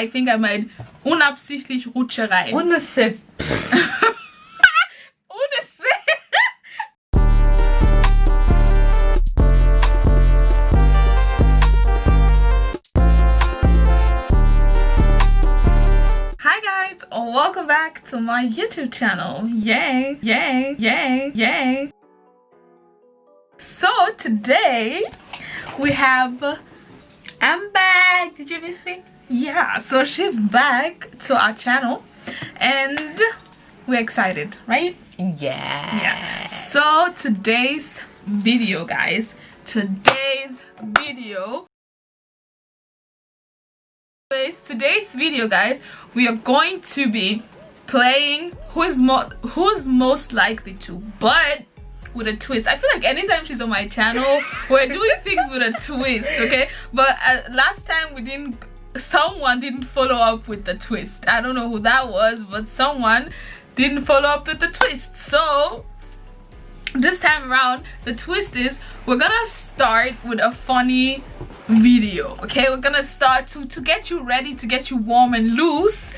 I think I might unabsichtlich Rutscherei. Ohne Sepp. Ohne Sepp. Hi guys, welcome back to my YouTube channel. Yay, yay, yay, yay. So today we have, I'm back. Did you miss me? Yeah, so she's back to our channel and we're excited, right? Yeah. So today's video, guys, we are going to be playing who's most likely to, but with a twist. I feel like anytime she's on my channel, we're doing things with a twist, okay? But last time someone didn't follow up with the twist. I don't know who that was, but someone didn't follow up with the twist. So this time around, the twist is we're gonna start with a funny video, okay? We're gonna start to get you ready, to get you warm and loose.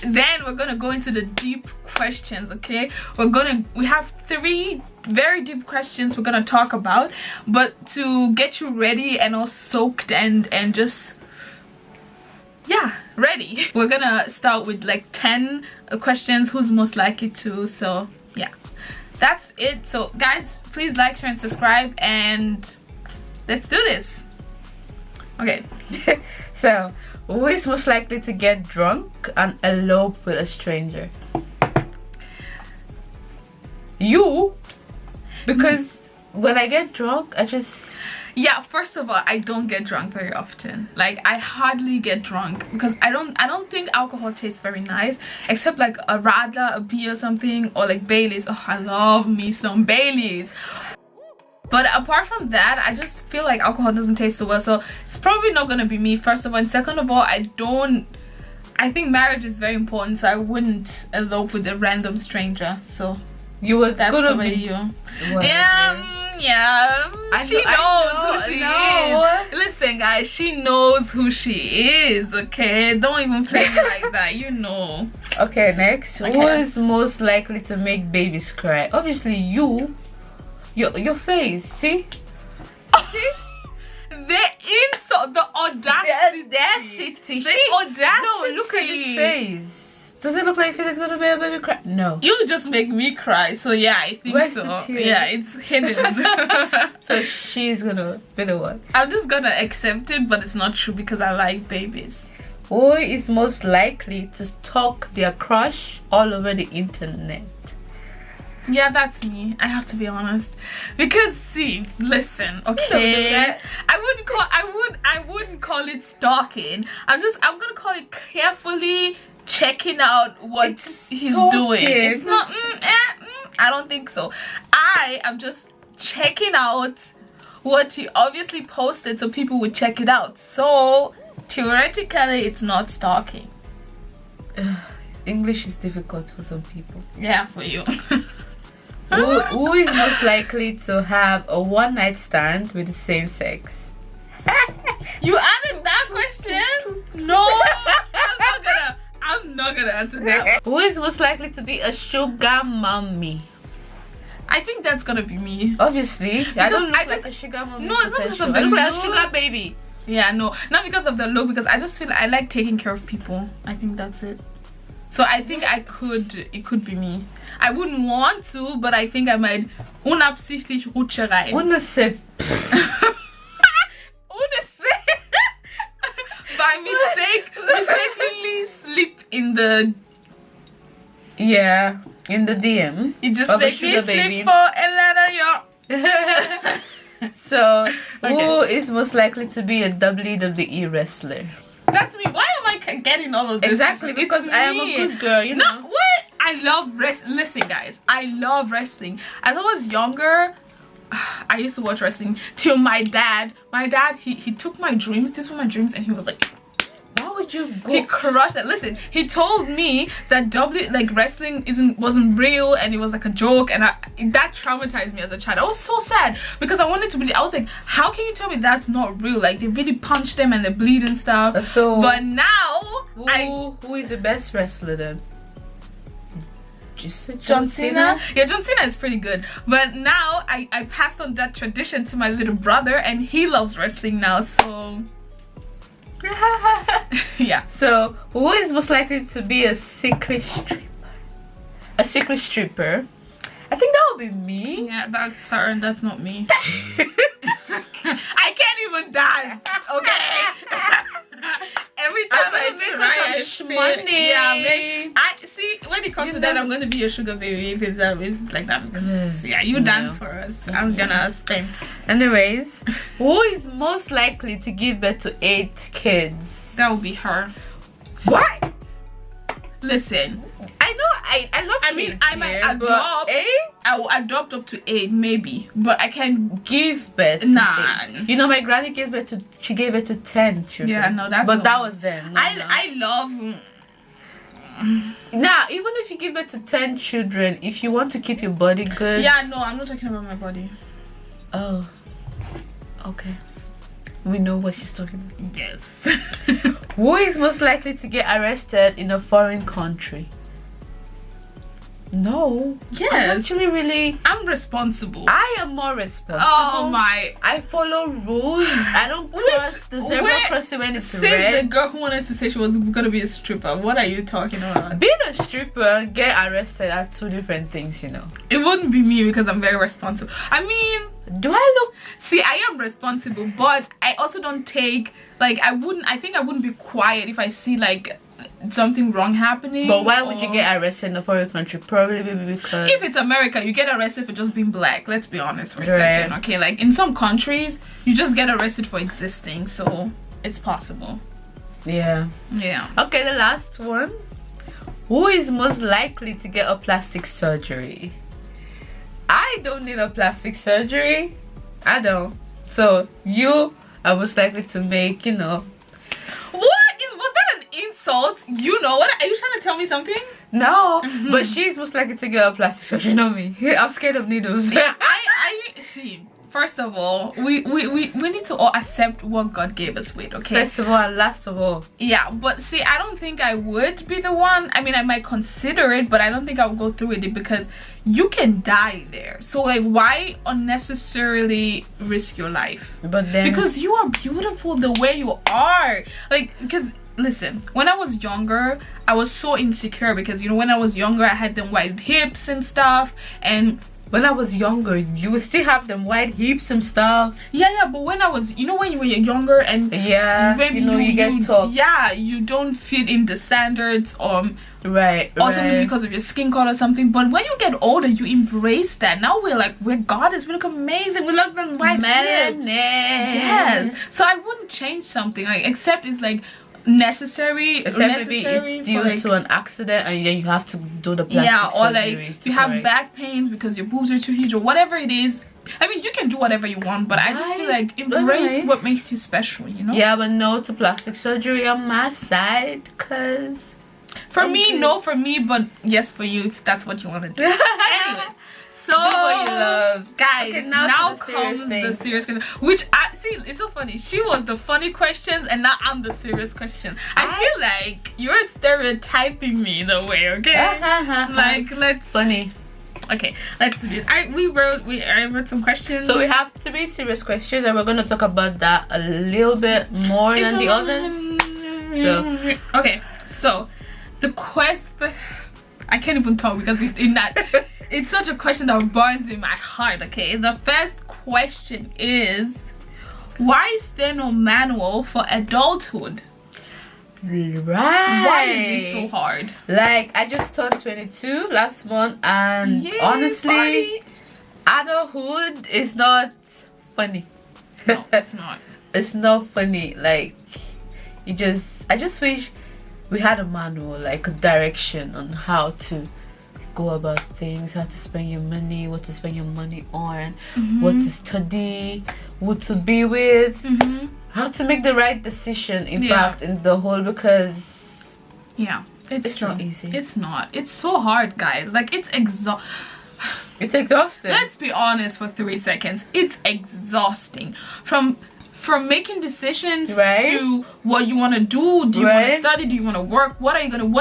Then we're gonna go into the deep questions, okay? We have 3 very deep questions we're gonna talk about, but to get you ready and all soaked and just, yeah, ready. We're gonna start with like 10 questions, who's most likely to. So yeah, that's it. So guys, please like, share and subscribe, and let's do this. Okay. So, who is most likely to get drunk and elope with a stranger? You, because when I get drunk, I just, yeah, first of all, I don't get drunk very often. Like, I hardly get drunk because I don't think alcohol tastes very nice, except like a radler, a beer or something, or like Baileys. Oh, I love me some Baileys. But apart from that, I just feel like alcohol doesn't taste so well, so it's probably not gonna be me, first of all. And second of all, I think marriage is very important, so I wouldn't elope with a random stranger. So you would, that's the way you. Yeah, she knows who she is. Listen guys, she knows who she is, okay? Don't even play me like that, you know. Okay, next. Okay. Who is most likely to make babies cry? Obviously you. Your face, see? See? The insult, the audacity. The audacity. No, look at this face. Does it look like it's gonna make a baby cry? No. You just make me cry, so yeah, I think Where's so. the tear? Yeah, it's hidden. So she's gonna be the one. I'm just gonna accept it, but it's not true because I like babies. Who is most likely to stalk their crush all over the internet? Yeah, that's me. I have to be honest, because see, listen, okay, I wouldn't call it stalking. I'm gonna call it carefully checking out what he's doing. It's not I don't think so. I am just checking out what he obviously posted so people would check it out. So theoretically it's not stalking. English is difficult for some people. Yeah, for you. Who is most likely to have a one-night stand with the same sex? You added that question? No, I'm not gonna answer that. Who is most likely to be a sugar mommy? I think that's gonna be me. Obviously, I don't look like a sugar mommy. No, it's not because of I the look like a look. sugar baby. Yeah, no, not because of the look, because I just feel I like taking care of people. I think that's it. So I think it could be me. I wouldn't want to, but I think I might unabsichtlich Rutscherei. Ohne Sepp. By mistakenly slip in the, yeah, in the DM. You just make me slip for a letter, yo. So who is most likely to be a WWE wrestler? That's me. Why am I getting all of this? Exactly, because I am a good girl, you know. No, what? I love wrestling. Listen guys, I love wrestling. As I was younger, I used to watch wrestling till my dad, he took my dreams. These were my dreams, and he was like, Why would you go? He crushed it. Listen, he told me that wrestling wasn't real and it was like a joke, and that traumatized me as a child. I was so sad because I wanted to believe. I was like, how can you tell me that's not real? Like they really punched them and they bleed and stuff. So, but now who is the best wrestler then? John Cena? Yeah, John Cena is pretty good. But now I passed on that tradition to my little brother, and he loves wrestling now. So. Yeah. So who is most likely to be a secret stripper? A secret stripper? I think that would be me. Yeah, that's her and that's not me. I can't even dance. Okay. Every time I try, I feel, yeah, I see when it comes to that, I'm gonna be your sugar baby if it's like that. Because, yeah, you dance for us. I'm gonna spend. Anyways, who is most likely to give birth to 8 kids? That would be her. What? Listen, I know I love kids. I mean, I might adopt 8. I will adopt up to 8 maybe, but I can give birth to 8. You know, my granny gave birth to 10 children. Yeah, no, that's but that was then. I love. Now, even if you give birth to 10 children, if you want to keep your body good. Yeah, no, I'm not talking about my body. Oh, okay. We know what she's talking about. Yes. Who is most likely to get arrested in a foreign country? No. Yes. I'm responsible. I am more responsible. Oh my. I follow rules. I don't cross the zebra crossing when it's red. The girl who wanted to say she was gonna be a stripper. What are you talking about? Being a stripper and get arrested are 2 different things, you know. It wouldn't be me because I'm very responsible. I mean, do I look? See, I am responsible, but I also don't take, like, I think I wouldn't be quiet if I see like something wrong happening. But why would you get arrested in a foreign country? Probably because if it's America, you get arrested for just being black. Let's be honest for a second, okay? Like in some countries, you just get arrested for existing, so it's possible. Yeah. Okay, the last one. Who is most likely to get a plastic surgery? I don't need a plastic surgery. I don't. So you are most likely to make, you know. Was that an insult? You know what? Are you trying to tell me something? No, but she's most likely to get a plastic surgery, not me. I'm scared of needles. Yeah, I see. First of all, we need to all accept what God gave us with, okay? First of all and last of all. Yeah, but see, I don't think I would be the one. I mean, I might consider it, but I don't think I would go through with it because you can die there. So like, why unnecessarily risk your life? But then because you are beautiful the way you are. Like, because listen, when I was younger, I was so insecure because, you know, when I was younger, I had them wide hips and stuff, and when I was younger, you would still have them wide hips and stuff. Yeah, but when I was, you know, when you were younger and maybe you know, you get tough. Yeah, you don't fit in the standards or right. Maybe because of your skin color or something. But when you get older, you embrace that. Now we're goddess. We look amazing. We look them wide hips. Yes. So I wouldn't change something, like, except it's like necessary maybe it's due like, to an accident and then you have to do the plastic or surgery, like you have back pains because your boobs are too huge or whatever it is. I mean, you can do whatever you want, but I just feel like embrace what makes you special, you know? Yeah, but no to plastic surgery on my side, because for me, no for me, but yes for you if that's what you want to do. Anyways, so what you love, guys. Okay, now comes the serious question, which I see. It's so funny. She was the funny questions, and now I'm the serious question. I feel like you're stereotyping me in a way. Okay, like let's funny. Okay, let's do this. I wrote some questions. So we have 3 serious questions, and we're gonna talk about that a little bit more than the others. So okay, so the question. I can't even talk because it's in that. It's such a question that burns in my heart, okay? The first question is, why is there no manual for adulthood? Right. Why is it so hard? Like, I just turned 22 last month, and honestly, adulthood is not funny. No, it's not. It's not funny. Like, I just wish we had a manual, like a direction on how to go about things, how to spend your money, what to spend your money on, what to study, who to be with, how to make the right decision, in fact, in the whole, because it's not easy. It's not. It's so hard, guys. Like, it's exhausting. Let's be honest for 3 seconds. It's exhausting. From making decisions to what you want to do. Do you want to study? Do you want to work? What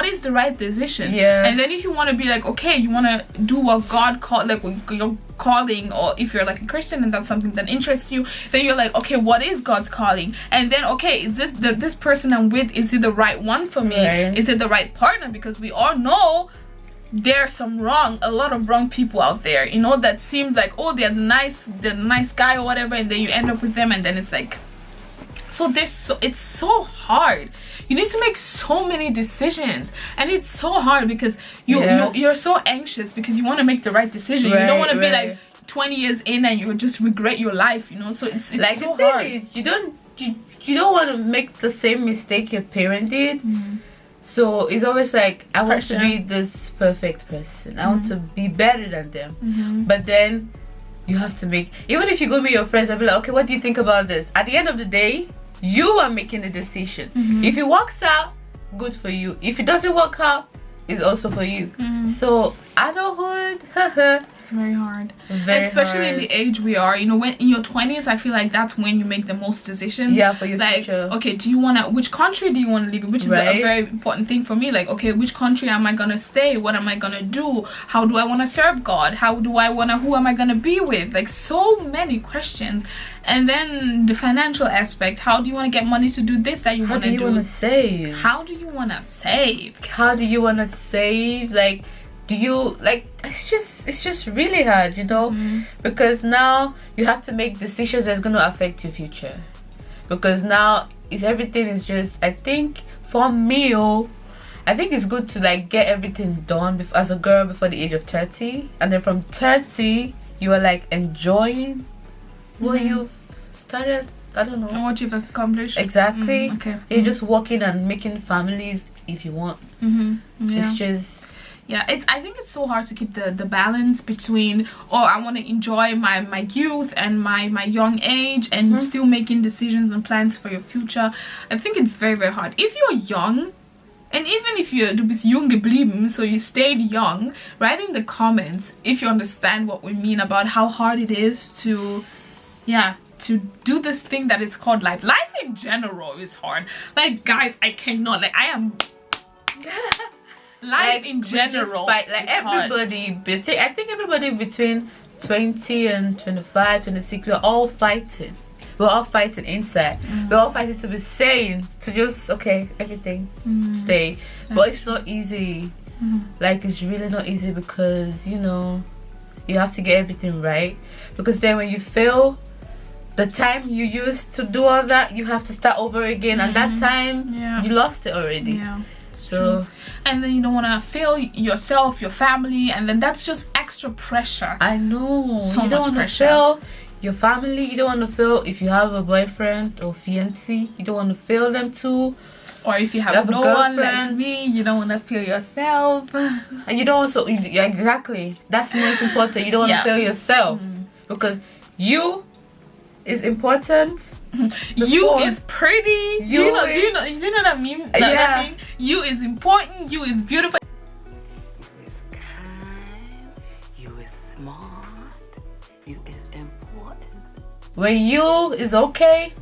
is the right decision? And then if you want to be like, okay, you want to do what God called, like your calling, or if you're like a Christian and that's something that interests you, then you're like, okay, what is God's calling? And then, okay, is this person I'm with, is he the right one for me? Is it the right partner? Because we all know there's a lot of wrong people out there, you know, that seems like, oh, they're the nice guy or whatever, and then you end up with them, and then it's like, it's so hard. You need to make so many decisions, and it's so hard because you're so anxious because you want to make the right decision. You don't want to be like 20 years in and you just regret your life, you know. So it's like, so hard. You don't want to make the same mistake your parent did. So it's always like, I want to be this perfect person. I want to be better than them. But then you have to make, even if you go meet your friends and be like, okay, what do you think about this? At the end of the day, you are making the decision. If it works out, good for you. If it doesn't work out, it's also for you. So adulthood, very hard, especially in the age we are, you know, when in your 20s, I feel like that's when you make the most decisions for your like future. Okay, do you want to, which country do you want to live in, which is a very important thing for me. Like, okay, which country am I gonna stay, what am I gonna do, how do I want to serve God, who am I gonna be with, like so many questions. And then the financial aspect, how do you want to get money to do this that you want to do? How do you want to save? How do you want to save? How do you want to save? Like, do you, like, it's just really hard, you know, because now you have to make decisions that's going to affect your future, because now everything is just, I think for me, I think it's good to like get everything done as a girl before the age of 30, and then from 30 you are like enjoying what you've started, I don't know, what you've accomplished. Exactly. You're just working and making families if you want. It's just, I think it's so hard to keep the balance between, I want to enjoy my youth and my young age and still making decisions and plans for your future. I think it's very, very hard. If you're young, and even if you're jung geblieben, so you stayed young, write in the comments if you understand what we mean about how hard it is to do this thing that is called life. Life in general is hard. Like, guys, I cannot, like, I am life like, in general, like everybody, I think everybody between 20 and 25, 26, we're all fighting. We're all fighting inside. We're all fighting to be sane, to just, okay, everything stay. But it's not easy. Like, it's really not easy, because, you know, you have to get everything right. Because then when you fail, the time you used to do all that, you have to start over again. And that time, you lost it already. So, and then you don't want to fail yourself, your family, and then that's just extra pressure. I know. So you don't want to fail your family. You don't want to fail if you have a boyfriend or fiancé. You don't want to fail them too. Or if you have no one like me, you don't want to fail yourself. And you don't also, exactly. That's most important. You don't want to fail yourself, because you is important. You is pretty. Do you know that meme? That meme? You is important. You is beautiful. You is kind. You is smart. You is important. When you is okay,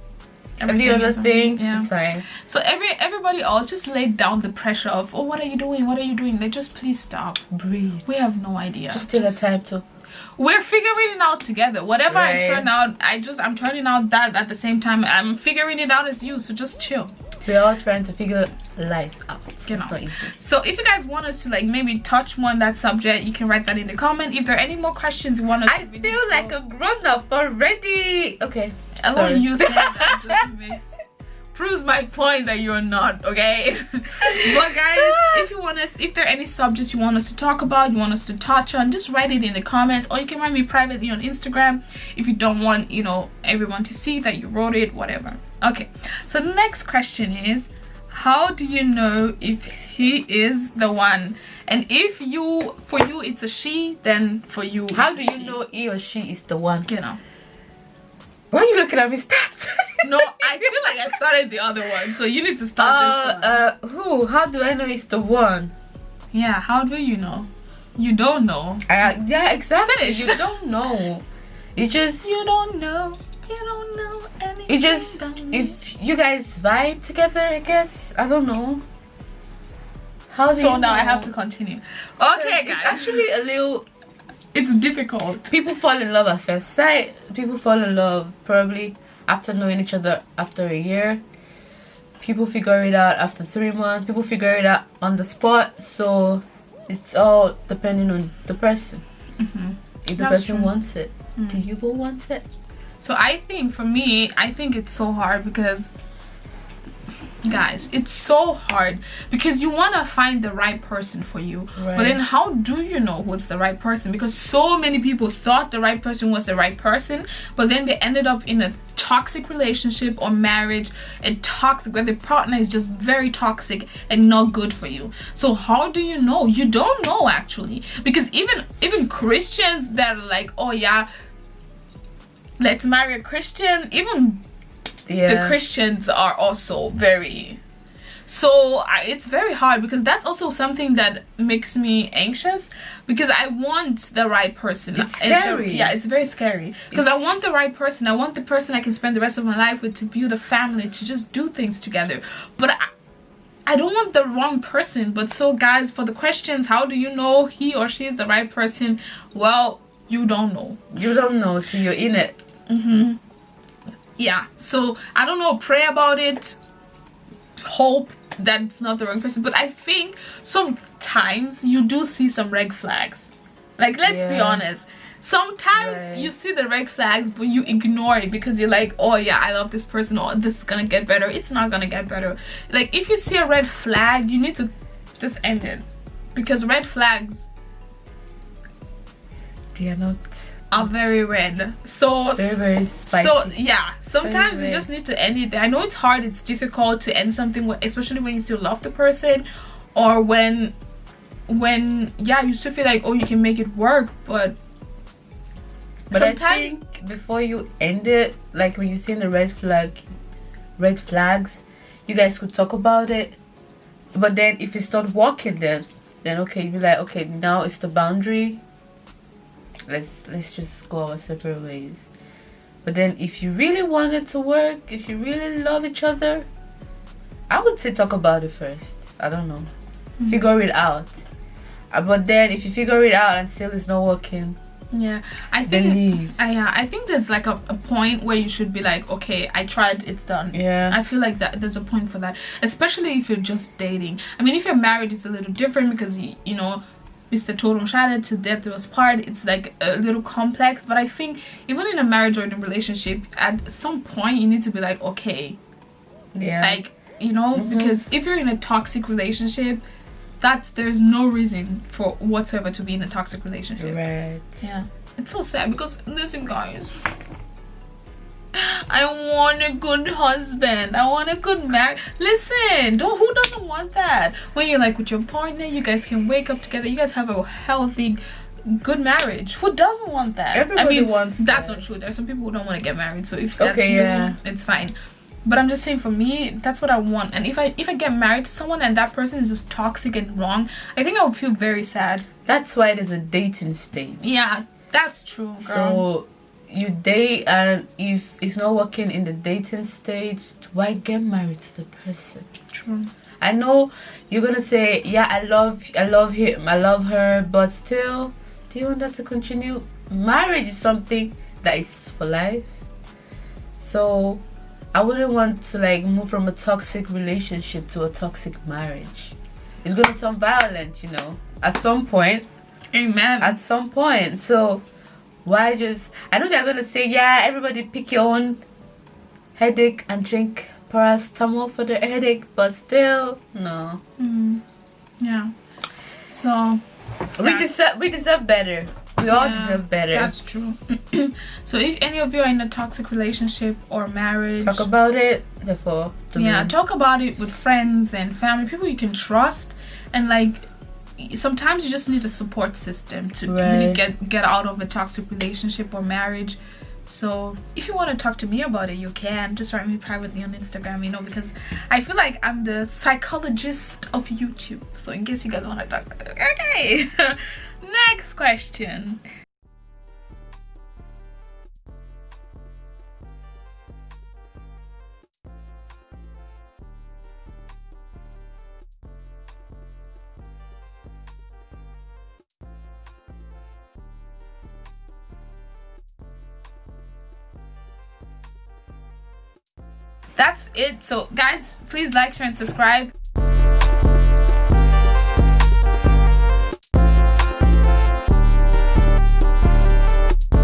every other thing is fine. So everybody else just laid down the pressure of, oh, what are you doing? What are you doing? They just, please stop. Breathe. We have no idea. Just take the time to. We're figuring it out together. Whatever I turn out, I'm turning out that at the same time. I'm figuring it out as you, so just chill. We're all trying to figure life out. It's not easy. So if you guys want us to like maybe touch more on that subject, you can write that in the comment. If there are any more questions you want us to feel like a grown-up already. Okay. I want you saying that just makes proves my point that you're not, okay? But guys, if there are any subjects you want us to talk about, you want us to touch on, just write it in the comments, or you can write me privately on Instagram if you don't want, you know, everyone to see that you wrote it, whatever. Okay, so the next question is, how do you know if he is the one? And if for you it's a she, then for you how do you know he or she is the one? You know. Why are you looking at me? Start. No, I feel like I started the other one, so you need to start this one. How do I know it's the one? Yeah, how do you know? You don't know. Yeah, exactly. Finish. You don't know. You don't know. You don't know anything. You just, if you guys vibe together, I guess. I don't know. How do so you now know? I have to continue. Okay, It's guys. actually a little. It's difficult. People fall in love at first sight. People fall in love probably after knowing each other after a year. People figure it out after 3 months. People figure it out on the spot. So it's all depending on the person. If the person wants it. Do you both want it? So I think for me, I think it's so hard because, guys, it's so hard because you want to find the right person for you, right. But then how do you know who's the right person? Because so many people thought the right person was the right person, but then they ended up in a toxic relationship or marriage, and toxic where the partner is just very toxic and not good for you. So how do you know? You don't know, actually, because even Christians that are like, oh yeah, let's marry a Christian, even the Christians are also very, so it's very hard, because that's also something that makes me anxious, because I want the right person. It's scary. Yeah, it's very scary, because I want the right person. I want the person I can spend the rest of my life with, to build a family, to just do things together. But I don't want the wrong person. But so guys, for the questions, how do you know he or she is the right person? Well, you don't know. You don't know till you're in it. Yeah, so I don't know, pray about it, hope that it's not the wrong person. But I think sometimes you do see some red flags. Like, let's be honest, sometimes you see the red flags, but you ignore it because you're like, oh yeah, I love this person, or this is gonna get better. It's not gonna get better. Like, if you see a red flag, you need to just end it, because red flags, they are very red. So very spicy. So yeah, sometimes you just need to end it. I know it's hard, it's difficult to end something, especially when you still love the person, or when yeah, you still feel like, oh, you can make it work, but sometimes I think before you end it, like when you see the red flags, you guys could talk about it. But then if you start walking, then okay, you be like, okay, now it's the boundary. Let's just go our separate ways. But then if you really want it to work, if you really love each other, I would say talk about it first. I don't know, figure it out. But then if you figure it out and still it's not working, yeah, I think then leave. I think there's like a point where you should be like, okay, I tried, it's done. Yeah, I feel like that there's a point for that, especially if you're just dating. I mean, if you're married, it's a little different, because you know, Mr. Totem Shattered to Death Do Us Part, it's like a little complex. But I think even in a marriage or in a relationship, at some point you need to be like, okay, like, you know, because if you're in a toxic relationship, there's no reason for whatsoever to be in a toxic relationship. Right. Yeah, it's so sad, because listen guys, I want a good husband, I want a good marriage. Listen, who doesn't want that? When you're like with your partner, you guys can wake up together, you guys have a healthy, good marriage. Who doesn't want that? Everybody wants that's that. not true. There's some people who don't want to get married, so if that's you, it's fine. But I'm just saying, for me, that's what I want. And if I get married to someone and that person is just toxic and wrong, I think I would feel very sad. That's why there's a dating stage. Yeah, that's true, girl. So you date, and if it's not working in the dating stage, why get married to the person? True. I know you're gonna say, yeah, I love him, I love her, but still, do you want that to continue? Marriage is something that is for life. So I wouldn't want to like move from a toxic relationship to a toxic marriage. It's gonna turn violent, you know, at some point. Amen. At some point. So why just, I know they're gonna say, yeah, everybody pick your own headache and drink paracetamol for the headache, but still, no. Yeah. So we deserve better. We all deserve better. That's true. So if any of you are in a toxic relationship or marriage, talk about it before. Talk about it with friends and family, people you can trust. And like, sometimes you just need a support system to really get out of a toxic relationship or marriage. So if you want to talk to me about it, you can just write me privately on Instagram, you know, because I feel like I'm the psychologist of YouTube. So in case you guys want to talk about it. Okay. Next question. That's it. So guys, please like, share and subscribe.